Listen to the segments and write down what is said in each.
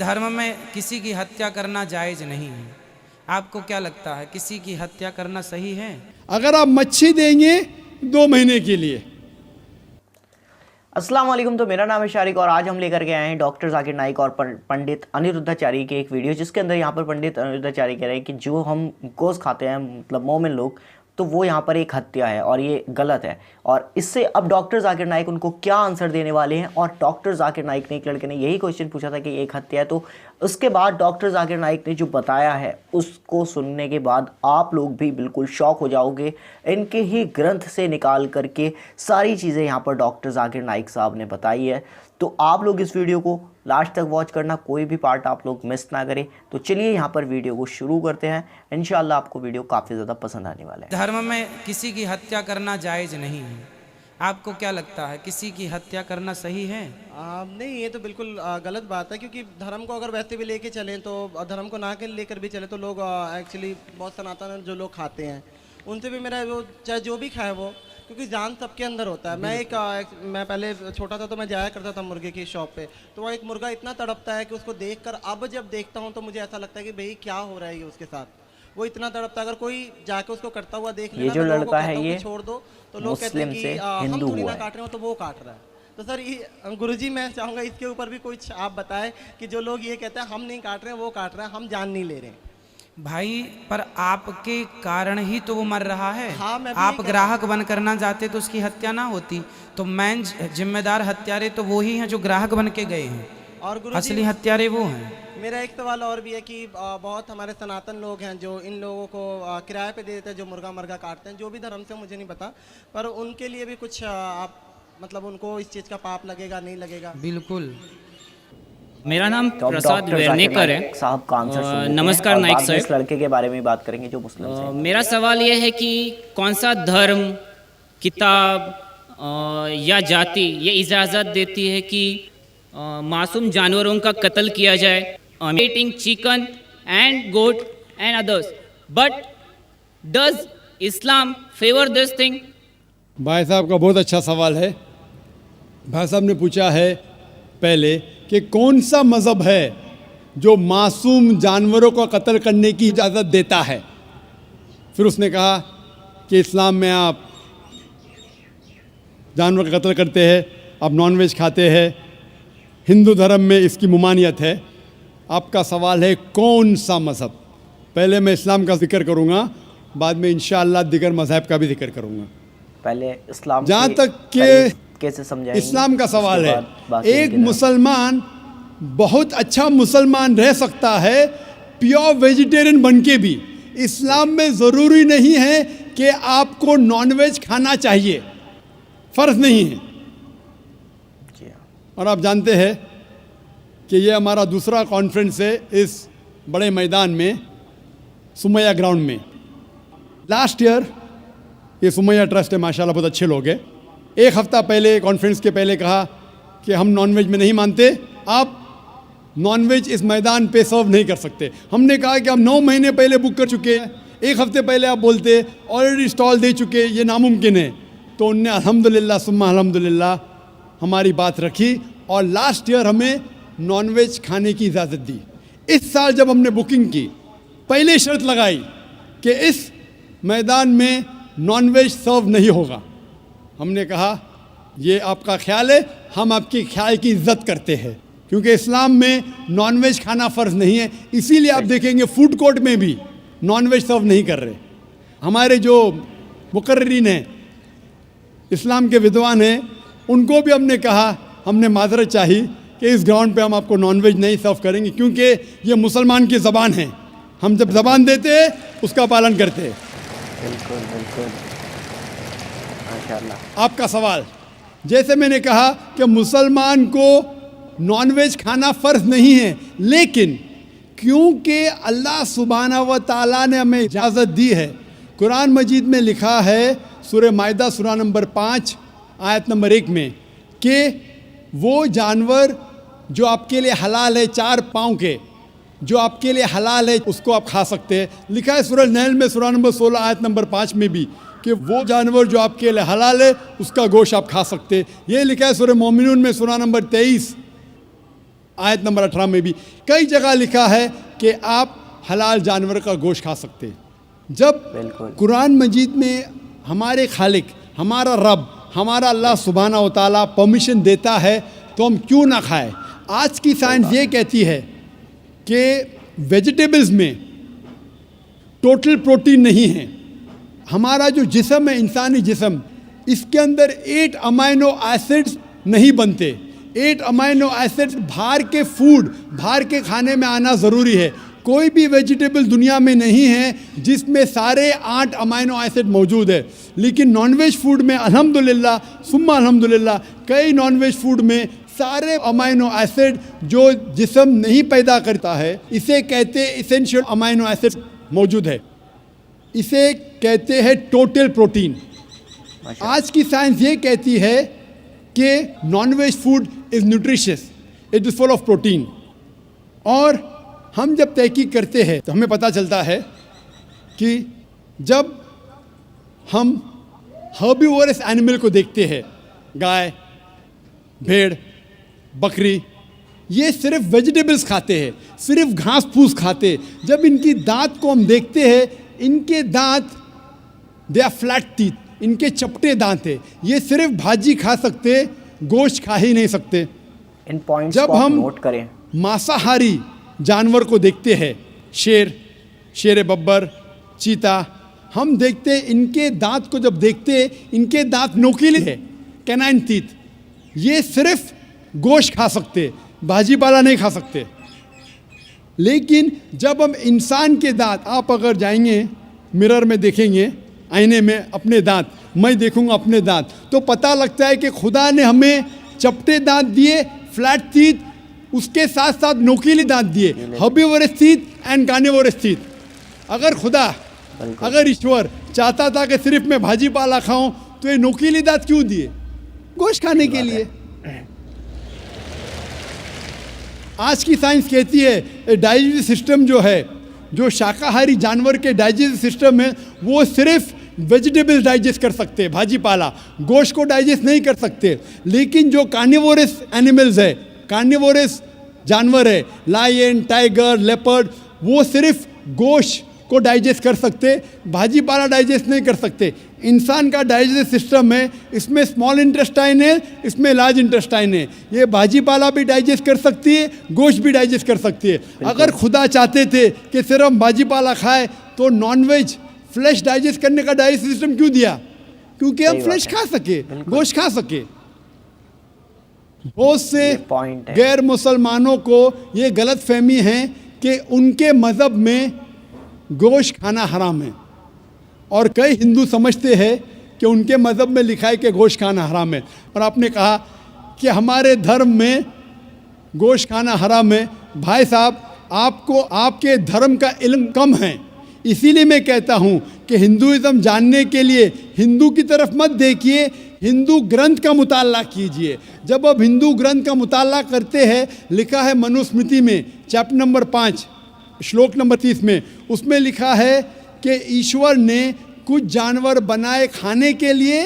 धर्म में किसी की हत्या करना जायज़ नहीं है। आपको क्या लगता है, किसी की हत्या करना सही है? अगर आप मच्छी देंगे 2 महीने के लिए। अस्सलाम वालेकुम। तो मेरा नाम है शारिक और आज हम लेकर के आए हैं डॉक्टर जाकिर नाइक और पंडित अनिरुद्धाचार्य के एक वीडियो, जिसके अंदर यहाँ पर पंडित अनिरुद्धाचार्य कह रहे हैं कि जो हम गोश्त खाते हैं, मतलब मोमिन लोग, तो वो यहाँ पर एक हत्या है और ये गलत है। और इससे अब डॉक्टर जाकिर नाइक उनको क्या आंसर देने वाले हैं। और डॉक्टर जाकिर नाइक ने, एक लड़के ने यही क्वेश्चन पूछा था कि एक हत्या है, तो उसके बाद डॉक्टर जाकिर नाइक ने जो बताया है उसको सुनने के बाद आप लोग भी बिल्कुल शॉक हो जाओगे। इनके ही ग्रंथ से निकाल करके सारी चीज़ें यहाँ पर डॉक्टर जाकिर नाइक साहब ने बताई है। तो आप लोग इस वीडियो को लास्ट तक वॉच करना, कोई भी पार्ट आप लोग मिस ना करें। तो चलिए यहाँ पर वीडियो को शुरू करते हैं। इंशाल्लाह आपको वीडियो काफ़ी ज़्यादा पसंद आने वाला है। धर्म में किसी की हत्या करना जायज़ नहीं है। आपको क्या लगता है, किसी की हत्या करना सही है? नहीं, ये तो बिल्कुल गलत बात है, क्योंकि धर्म को अगर वैसे भी लेके चलें तो धर्म को ना के लेकर भी चले तो लोग एक्चुअली बहुत सनातन जो लोग खाते हैं उनसे भी मेरा वो चाहे जो भी खाए वो, क्योंकि जान सबके अंदर होता है। मैं पहले छोटा था तो मैं जाया करता था मुर्गे की शॉप पे, तो वहाँ एक मुर्गा इतना तड़पता है कि उसको देखकर अब जब देखता हूँ तो मुझे ऐसा लगता है कि भाई क्या हो रहा है ये उसके साथ। वो इतना तड़पता है, अगर कोई जाके उसको करता हुआ देख लेना, ये जो लड़का है ये छोड़ दो, तो लोग कहते हैं कि हम थोड़ी ना काट रहे हो, तो वो काट रहा है। तो सर गुरुजी, मैं चाहूँगा इसके ऊपर भी कुछ आप बताएं कि जो लोग ये कहते हैं हम नहीं काट रहे हैं, वो काट रहे हैं, हम जान नहीं ले रहे हैं। भाई, पर आपके कारण ही तो वो मर रहा है। हाँ, मैं भी आप ग्राहक बन करना जाते तो उसकी हत्या ना होती। तो मेन जिम्मेदार हत्यारे तो वो ही हैं जो ग्राहक बन के गए हैं, और गुरुजी असली हत्यारे वो हैं। मेरा एक सवाल और भी है कि बहुत हमारे सनातन लोग हैं जो इन लोगों को किराए पे दे देते हैं, जो मुर्गा काटते हैं, जो भी धर्म से मुझे नहीं पता, पर उनके लिए भी कुछ आप मतलब उनको इस चीज़ का पाप लगेगा, नहीं लगेगा? बिल्कुल। मेरा नाम तो अब प्रसाद डॉक्टर वेर्नेकर है। साहब का आंसर सुनते हैं नमस्कार और नाइक बाद में इस साहब। लड़के के बारे में बात करेंगे जो मुस्लिम है। मेरा सवाल यह है कि कौन सा धर्म, किताब या जाति ये इजाज़त देती है कि मासूम जानवरों का कत्ल किया जाए, eating chicken and goat and others, but does Islam favour this thing? भाई साहब का बहुत अच्छा सवाल है। भाई साहब ने पूछा है पहले कि कौन सा मज़हब है जो मासूम जानवरों को कत्ल करने की इजाज़त देता है। फिर उसने कहा कि इस्लाम में आप जानवर का कत्ल करते हैं, आप नॉनवेज खाते हैं, हिंदू धर्म में इसकी ममानियत है। आपका सवाल है कौन सा मज़हब। पहले मैं इस्लाम का जिक्र करूँगा, बाद में इंशाअल्लाह दिगर मज़हब का भी जिक्र करूँगा। पहले इस्लाम जहाँ तक के कैसे समझाएंगे इस्लाम का सवाल है, बाकी एक मुसलमान बहुत अच्छा मुसलमान रह सकता है प्योर वेजिटेरियन बन के भी। इस्लाम में ज़रूरी नहीं है कि आपको नॉनवेज खाना चाहिए, फ़र्ज नहीं है। और आप जानते हैं कि ये हमारा दूसरा कॉन्फ्रेंस है इस बड़े मैदान में, सुमैया ग्राउंड में। लास्ट ईयर ये सुमैया ट्रस्ट है, माशाल्लाह बहुत अच्छे लोग हैं। एक हफ़्ता पहले कॉन्फ्रेंस के पहले कहा कि हम नॉनवेज में नहीं मानते, आप नॉनवेज इस मैदान पे सर्व नहीं कर सकते। हमने कहा कि हम 9 महीने पहले बुक कर चुके हैं, एक हफ़्ते पहले आप बोलते ऑलरेडी स्टॉल दे चुके, ये नामुमकिन है। तो उनने अल्हम्दुलिल्लाह सुम्मा अल्हम्दुलिल्लाह हमारी बात रखी और लास्ट ईयर हमें नॉनवेज खाने की इजाज़त दी। इस साल जब हमने बुकिंग की, पहले शर्त लगाई कि इस मैदान में नॉनवेज सर्व नहीं होगा। हमने कहा ये आपका ख्याल है, हम आपके ख्याल की इज्जत करते हैं, क्योंकि इस्लाम में नॉनवेज खाना फ़र्ज नहीं है। इसीलिए आप देखेंगे फूड कोर्ट में भी नॉनवेज सर्व नहीं कर रहे। हमारे जो मुकर्रिरीन हैं, इस्लाम के विद्वान हैं, उनको भी हमने कहा, हमने माजरत चाही कि इस ग्राउंड पे हम आपको नॉनवेज नहीं सर्व करेंगे, क्योंकि ये मुसलमान की ज़बान है। हम जब ज़बान देते हैं उसका पालन करते हैं। बिल्कुल बिल्कुल, माशाअल्लाह। आपका सवाल, जैसे मैंने कहा कि मुसलमान को नॉनवेज खाना फ़र्ज नहीं है, लेकिन क्योंकि अल्लाह सुब्हानहू व तआला ने हमें इजाज़त दी है, कुरान मजीद में लिखा है सूरह माइदा सूरा नंबर 5 आयत नंबर 1 में कि वो जानवर जो आपके लिए हलाल है, 4 पाँव के, जो आपके लिए हलाल है उसको आप खा सकते हैं। लिखा है सूरह नहल में सूरा नंबर 16 आयत नंबर 5 में भी कि वो जानवर जो आपके लिए हलाल है उसका गोश्त आप खा सकते हैं। ये लिखा है सूरह मोमिनून में सूरा नंबर 23 आयत नंबर 18 में भी कई जगह लिखा है कि आप हलाल जानवर का गोश्त खा सकते हैं। जब बिल्कुल। कुरान मजीद में हमारे खालिक, हमारा रब, हमारा अल्लाह सुब्हाना व तआला परमिशन देता है तो हम क्यों ना खाएं। आज की साइंस ये कहती है कि वेजिटेबल्स में टोटल प्रोटीन नहीं है। हमारा जो जिस्म है, इंसानी जिस्म, इसके अंदर 8 अमाइनो एसिड्स नहीं बनते। 8 अमाइनो एसिड्स बाहर के फूड, बाहर के खाने में आना ज़रूरी है। कोई भी वेजिटेबल दुनिया में नहीं है जिसमें सारे 8 अमाइनो एसिड मौजूद है। लेकिन नॉनवेज फूड में अल्हम्दुलिल्लाह सुम्मा अल्हम्दुलिल्लाह कई नॉनवेज फूड में सारे अमाइनो एसिड जो जिस्म नहीं पैदा करता है, इसे कहते हैं इसेंशियल अमाइनो एसिड मौजूद है। इसे कहते हैं टोटल प्रोटीन। आज की साइंस ये कहती है कि non veg food is nutritious, it is full of protein. और हम जब तहकीक करते हैं तो हमें पता चलता है कि जब हम हर्बीवोरस एनिमल को देखते हैं, गाय, भेड़, बकरी, ये सिर्फ वेजिटेबल्स खाते हैं, सिर्फ घास फूस खाते हैं। जब इनकी दांत को हम देखते हैं, इनके दांत दे आर फ्लैट टीथ, इनके चपटे दांत है। ये सिर्फ भाजी खा सकते, गोश्त खा ही नहीं सकते। इन पॉइंट्स जब को आप हम नोट करें। मांसाहारी जानवर को देखते हैं, शेर, शेर बब्बर, चीता, हम देखते हैं इनके दांत को जब देखते हैं, इनके दांत नोकीले हैं, कैनाइन टीथ। ये सिर्फ गोश्त खा सकते, भाजी पाला नहीं खा सकते। लेकिन जब हम इंसान के दांत, आप अगर जाएंगे मिरर में देखेंगे, आईने में अपने दांत, मैं देखूंगा अपने दांत, तो पता लगता है कि खुदा ने हमें चपटे दांत दिए, फ्लैट टीथ, उसके साथ साथ नोकीले दांत दिए, herbivorous teeth and carnivorous teeth. अगर खुदा, अगर ईश्वर चाहता था कि सिर्फ मैं भाजी पाला खाऊं, तो ये नोकीले दांत क्यों दिए? गोश्त खाने के लिए। आज की साइंस कहती है डाइजेस्टिव सिस्टम जो है, जो शाकाहारी जानवर के डाइजेस्टिव सिस्टम है, वो सिर्फ वेजिटेबल्स डाइजेस्ट कर सकते हैं, भाजी पाला, गोश्त को डाइजेस्ट नहीं कर सकते। लेकिन जो कार्निवोरस एनिमल्स है, कार्निवोरस जानवर है, लायन, टाइगर, लेपर्ड, वो सिर्फ गोश्त को डाइजेस्ट कर सकते, भाजी पाला डाइजेस्ट नहीं कर सकते। इंसान का डाइजेस्टिव सिस्टम है, इसमें स्मॉल इंटेस्टाइन है, इसमें लार्ज इंटेस्टाइन है। ये भाजी पाला भी डाइजेस्ट कर सकती है, गोश्त भी डाइजेस्ट कर सकती है। अगर खुदा चाहते थे कि सिर्फ हम भाजी पाला खाए, तो नॉनवेज फ्लैश डाइजेस्ट करने का डाइजेस्टिव सिस्टम क्यों दिया? क्योंकि हम फ्लैश खा सके, गोश्त खा सके। बहुत से गैर मुसलमानों को ये गलत फहमी है कि उनके मज़हब में गोश्त खाना हराम है, और कई हिंदू समझते हैं कि उनके मज़हब में लिखा है कि गोश्त खाना हराम है। और आपने कहा कि हमारे धर्म में गोश्त खाना हराम है। भाई साहब, आपको आपके धर्म का इल्म कम है, इसीलिए मैं कहता हूँ कि हिंदुइज़्म जानने के लिए हिंदू की तरफ मत देखिए, हिंदू ग्रंथ का मुताला कीजिए। जब आप हिंदू ग्रंथ का मुताला करते हैं, लिखा है मनुस्मृति में चैप्टर नंबर 5 श्लोक नंबर 30 में, उसमें लिखा है कि ईश्वर ने कुछ जानवर बनाए खाने के लिए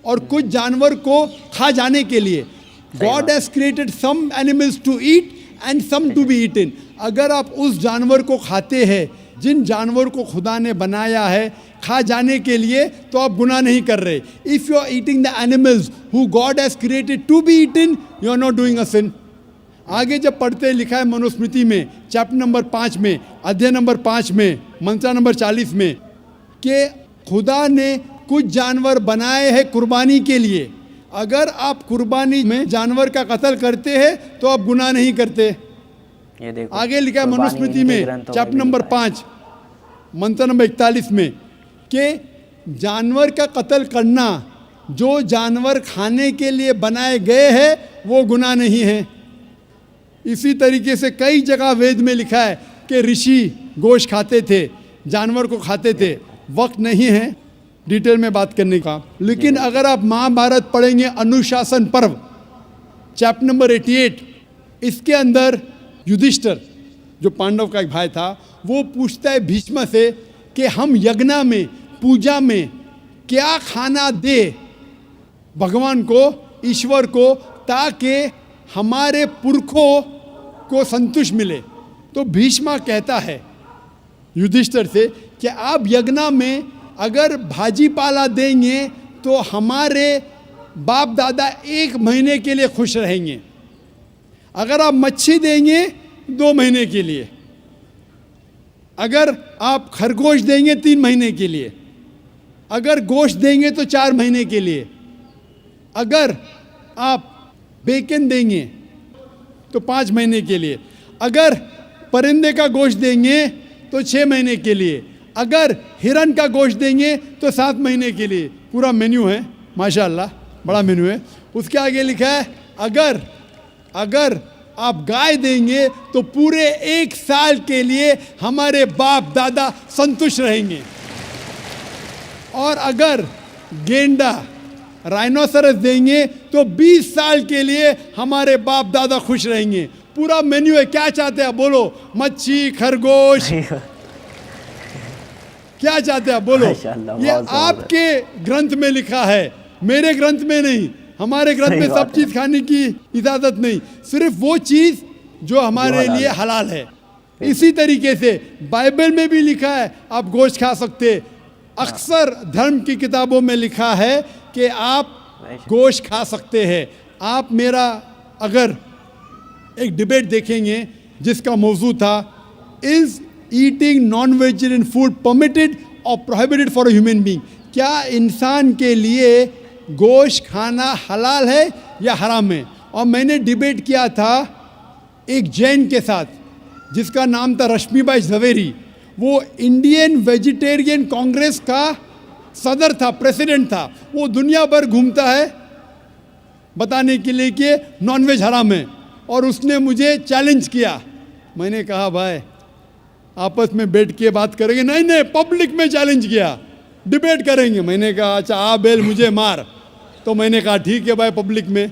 और कुछ जानवर को खा जाने के लिए। God has created some animals to eat and some to be eaten. अगर आप उस जानवर को खाते हैं जिन जानवर को खुदा ने बनाया है खा जाने के लिए, तो आप गुनाह नहीं कर रहे। If you are eating the animals who God has created to be eaten, you are not doing a sin. आगे जब पढ़ते लिखा है मनुस्मृति में चैप्टर नंबर 5 में, अध्याय नंबर 5 में, मंत्र नंबर 40 में, कि खुदा ने कुछ जानवर बनाए हैं कुर्बानी के लिए। अगर आप कुर्बानी में जानवर का कत्ल करते हैं तो आप गुनाह नहीं करते। ये देखो, आगे लिखा है मनुस्मृति में चैप्टर नंबर 5 मंत्र नंबर 41 में कि जानवर का कत्ल करना, जो जानवर खाने के लिए बनाए गए हैं, वो गुनाह नहीं है। इसी तरीके से कई जगह वेद में लिखा है कि ऋषि गोश्त खाते थे, जानवर को खाते थे। वक्त नहीं है डिटेल में बात करने का, लेकिन अगर आप महाभारत पढ़ेंगे अनुशासन पर्व चैप्टर नंबर 88, इसके अंदर युधिष्ठिर जो पांडव का एक भाई था, वो पूछता है भीष्म से कि हम यज्ञ में, पूजा में क्या खाना दे भगवान को, ईश्वर को, ताकि हमारे पुरखों को संतुष्ट मिले। तो भीष्मा कहता है युधिष्ठिर से कि आप यज्ञ में अगर भाजी पाला देंगे तो हमारे बाप दादा 1 महीने के लिए खुश रहेंगे। अगर आप मच्छी देंगे 2 महीने के लिए, अगर आप खरगोश देंगे 3 महीने के लिए, अगर गोश्त देंगे तो 4 महीने के लिए, अगर आप बेकन देंगे तो 5 महीने के लिए, अगर परिंदे का गोश्त देंगे तो 6 महीने के लिए, अगर हिरन का गोश्त देंगे तो 7 महीने के लिए। पूरा मेन्यू है, माशाअल्लाह बड़ा मेन्यू है। उसके आगे लिखा है अगर आप गाय देंगे तो पूरे 1 साल के लिए हमारे बाप दादा संतुष्ट रहेंगे, और अगर गेंडा राइनोसरस देंगे तो 20 साल के लिए हमारे बाप दादा खुश रहेंगे। पूरा मेन्यू है। क्या चाहते हैं बोलो? मच्छी, खरगोश, क्या चाहते हैं बोलो? माशाअल्लाह, ये बहुत ज़बरदस्त। आपके ग्रंथ में लिखा है, मेरे ग्रंथ में नहीं। हमारे ग्रंथ सही में बात सब चीज खाने की इजाजत नहीं, सिर्फ वो चीज जो हमारे जो लिए हलाल है। इसी तरीके से बाइबल में भी लिखा है आप गोश्त खा सकते। अक्सर धर्म की किताबों में लिखा है कि आप गोश्त खा सकते हैं। आप मेरा अगर एक डिबेट देखेंगे जिसका मौजू था is eating non vegetarian food permitted और prohibited for a human being, क्या इंसान के लिए गोश्त खाना हलाल है या हराम है? और मैंने डिबेट किया था एक जैन के साथ जिसका नाम था रश्मिबाई झवेरी। वो इंडियन वेजिटेरियन कांग्रेस का सदर था, प्रेसिडेंट था। वो दुनिया भर घूमता है बताने के लिए कि नॉनवेज हराम है, और उसने मुझे चैलेंज किया। मैंने कहा भाई आपस में बैठ के बात करेंगे। नहीं, पब्लिक में चैलेंज किया, डिबेट करेंगे। मैंने कहा अच्छा आ बेल मुझे मार। तो मैंने कहा ठीक है भाई, पब्लिक में।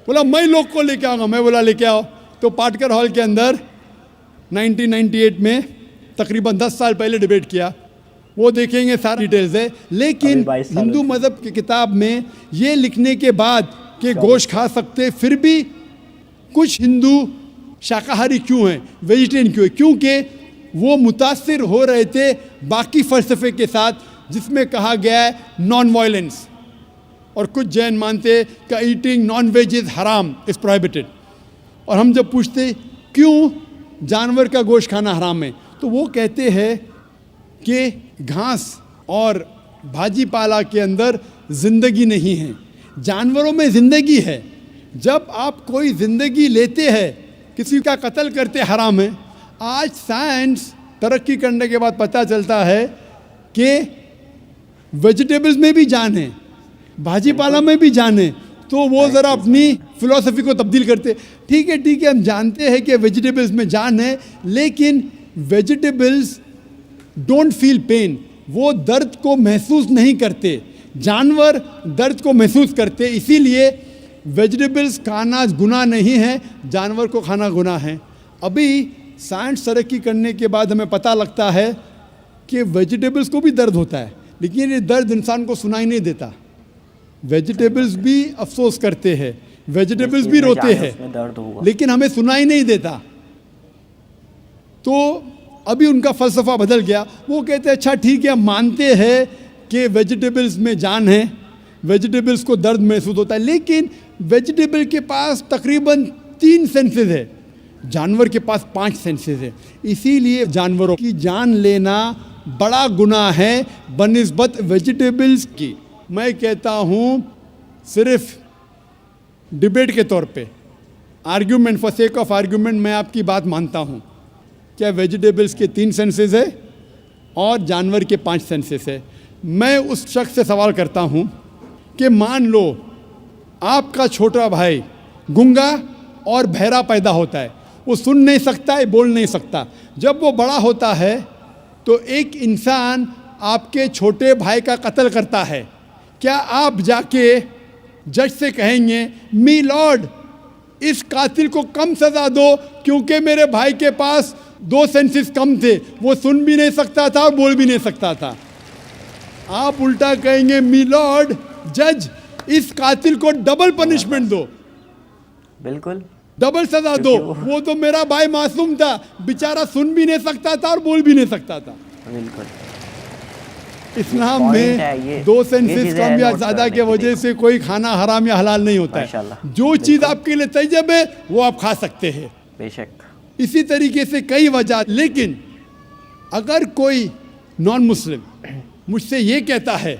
बोला मैं लोग को लेके आऊँगा। मैं बोला लेके आओ। तो पाटकर हॉल के अंदर 1998 में तकरीबन 10 साल पहले डिबेट किया। वो देखेंगे सारी डिटेल्स है। लेकिन 22 साल हिंदू मज़हब की किताब में ये लिखने के बाद कि गोश्त खा सकते, फिर भी कुछ हिंदू शाकाहारी क्यों हैं, वेजिटेरियन क्यों है? क्योंकि वो मुतासिर हो रहे थे बाकी फ़लसफ़े के साथ जिसमें कहा गया है नॉन वायलेंस। और कुछ जैन मानते कि ईटिंग नॉन वेज इज़ हराम, इज़ प्रोहिबिटेड। और हम जब पूछते क्यों जानवर का गोश्त खाना हराम है, तो वो कहते हैं कि घास और भाजी पाला के अंदर ज़िंदगी नहीं है, जानवरों में ज़िंदगी है। जब आप कोई ज़िंदगी लेते हैं, किसी का कत्ल करते हराम है। आज साइंस तरक्की करने के बाद पता चलता है कि वेजिटेबल्स में भी जान है, भाजी पाला में भी जान है। तो वो ज़रा अपनी फिलॉसफी को तब्दील करते। ठीक है, हम जानते हैं कि वेजिटेबल्स में जान है, लेकिन वेजिटेबल्स डोंट फील पेन, वो दर्द को महसूस नहीं करते। जानवर दर्द को महसूस करते, इसीलिए वेजिटेबल्स खाना गुनाह नहीं है, जानवर को खाना गुनाह है। अभी साइंस तरक्की करने के बाद हमें पता लगता है कि वेजिटेबल्स को भी दर्द होता है, लेकिन ये दर्द इंसान को सुनाई नहीं देता। वेजिटेबल्स भी अफसोस करते हैं, वेजिटेबल्स भी रोते हैं, लेकिन हमें सुनाई नहीं देता। तो अभी उनका फ़लसफ़ा बदल गया। वो कहते हैं अच्छा ठीक है, मानते हैं कि वेजिटेबल्स में जान है, वेजिटेबल्स को दर्द महसूस होता है, लेकिन वेजिटेबल के पास तकरीबन 3 सेंसेस है, जानवर के पास 5 सेंसेस है। इसीलिए जानवरों की जान लेना बड़ा गुनाह है बनिस्बत वेजिटेबल्स की। मैं कहता हूँ सिर्फ डिबेट के तौर पे, argument, for sake of argument, मैं आपकी बात मानता हूँ क्या वेजिटेबल्स के 3 सेंसेस है और जानवर के 5 सेंसेस है। मैं उस शख्स से सवाल करता हूँ कि मान लो आपका छोटा भाई गूंगा और बहरा पैदा होता है, वो सुन नहीं सकता है, बोल नहीं सकता। जब वो बड़ा होता है तो एक इंसान आपके छोटे भाई का कत्ल करता है, क्या आप जाके जज से कहेंगे मी लॉर्ड इस कातिल को कम सज़ा दो क्योंकि मेरे भाई के पास 2 सेंसेस कम थे, वो सुन भी नहीं सकता था, बोल भी नहीं सकता था? आप उल्टा कहेंगे मी लॉर्ड जज इस कातिल को डबल पनिशमेंट दो। बिल्कुल। डबल सजा दो। वो तो मेरा भाई मासूम था, बेचारा सुन भी नहीं सकता था और बोल भी नहीं सकता था। बिल्कुल इस्लाम Point में है ये। 2 ये सेंसेस चीज़ें कम हैं या note ज्यादा करने के की, वजह से कोई खाना हराम या हलाल नहीं होता है। माशाल्लाह, जो चीज आपके लिए तैयब है वो आप खा सकते हैं। बेशक। इसी तरीके से कई वजह। लेकिन अगर कोई नॉन मुस्लिम मुझसे ये कहता है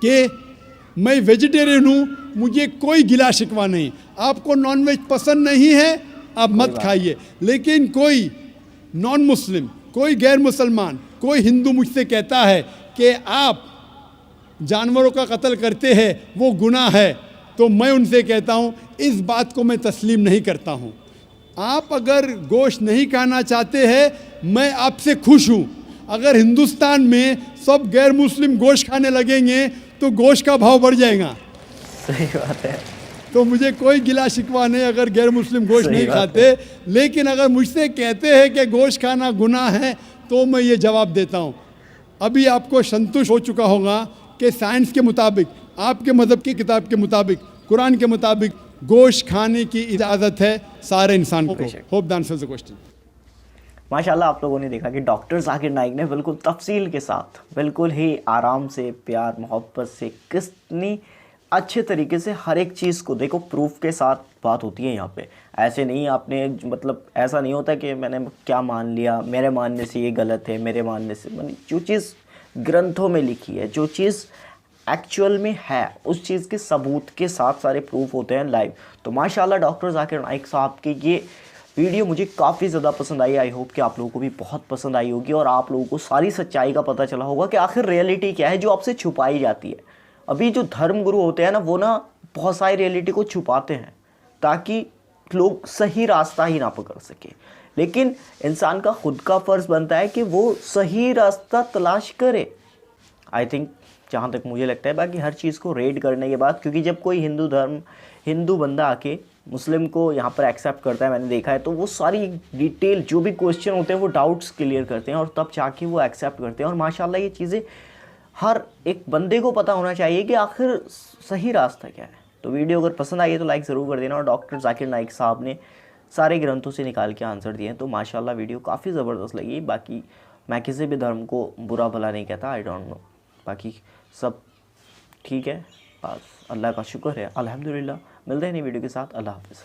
कि मैं वेजिटेरियन हूँ, मुझे कोई गिला शिकवा नहीं, आपको नॉनवेज पसंद नहीं है आप मत खाइए। लेकिन कोई नॉन मुस्लिम, कोई गैर मुसलमान, कोई हिंदू मुझसे कहता है कि आप जानवरों का कत्ल करते हैं, वो गुनाह है, तो मैं उनसे कहता हूँ इस बात को मैं तस्लीम नहीं करता हूँ। आप अगर गोश्त नहीं खाना चाहते हैं, मैं आपसे खुश हूँ। अगर हिंदुस्तान में सब गैर मुस्लिम गोश्त खाने लगेंगे तो गोश्त का भाव बढ़ जाएगा। सही बात है। तो मुझे कोई गिला शिकवा नहीं अगर गैर मुस्लिम गोश्त सही नहीं बात खाते। लेकिन अगर मुझसे कहते हैं कि गोश्त खाना गुनाह है तो मैं ये जवाब देता हूँ। अभी आपको संतुष्ट हो चुका होगा कि साइंस के मुताबिक, आपके मज़हब की किताब के मुताबिक, कुरान के मुताबिक गोश्त खाने की इजाज़त है सारे इंसान को। Hope the answers the question. माशाल्लाह आप लोगों ने देखा कि डॉक्टर जाकिर नाइक ने बिल्कुल तफसील के साथ, बिल्कुल ही आराम से, प्यार मोहब्बत से, कितनी अच्छे तरीके से हर एक चीज़ को, देखो प्रूफ के साथ बात होती है यहाँ पे। ऐसे नहीं आपने, मतलब ऐसा नहीं होता कि मैंने क्या मान लिया, मेरे मानने से ये गलत है, मेरे मानने से, मतलब जो चीज़ ग्रंथों में लिखी है, जो चीज़ एक्चुअल में है, उस चीज़ के सबूत के साथ सारे प्रूफ होते हैं लाइव। तो माशाल्लाह डॉक्टर जाकिर नाइक साहब की ये वीडियो मुझे काफ़ी ज़्यादा पसंद आई। आई होप कि आप लोगों को भी बहुत पसंद आई होगी और आप लोगों को सारी सच्चाई का पता चला होगा कि आखिर रियलिटी क्या है जो आपसे छुपाई जाती है। अभी जो धर्म गुरु होते हैं ना, वो ना बहुत सारी रियलिटी को छुपाते हैं ताकि लोग सही रास्ता ही ना पकड़ सके। लेकिन इंसान का खुद का फ़र्ज़ बनता है कि वो सही रास्ता तलाश करे। आई थिंक जहाँ तक मुझे लगता है, बाकी हर चीज़ को रेड करने के बाद, क्योंकि जब कोई हिंदू बंदा आके मुस्लिम को यहाँ पर एक्सेप्ट करता है, मैंने देखा है, तो वो सारी डिटेल जो भी क्वेश्चन होते हैं वो डाउट्स क्लियर करते हैं और तब जाके वो एक्सेप्ट करते हैं। और माशाल्लाह ये चीज़ें हर एक बंदे को पता होना चाहिए कि आखिर सही रास्ता क्या है। तो वीडियो अगर पसंद आई है तो लाइक ज़रूर कर देना। और डॉक्टर जाकिर नाइक साहब ने सारे ग्रंथों से निकाल के आंसर दिए हैं, तो माशाल्लाह वीडियो काफ़ी ज़बरदस्त लगी। बाकी मैं किसी भी धर्म को बुरा भला नहीं कहता, आई डोंट नो, बाकी सब ठीक है, बस अल्लाह का शुक्र है, अल्हम्दुलिल्लाह। मिलते हैं नई वीडियो के साथ, अल्लाह हाफ़िज़।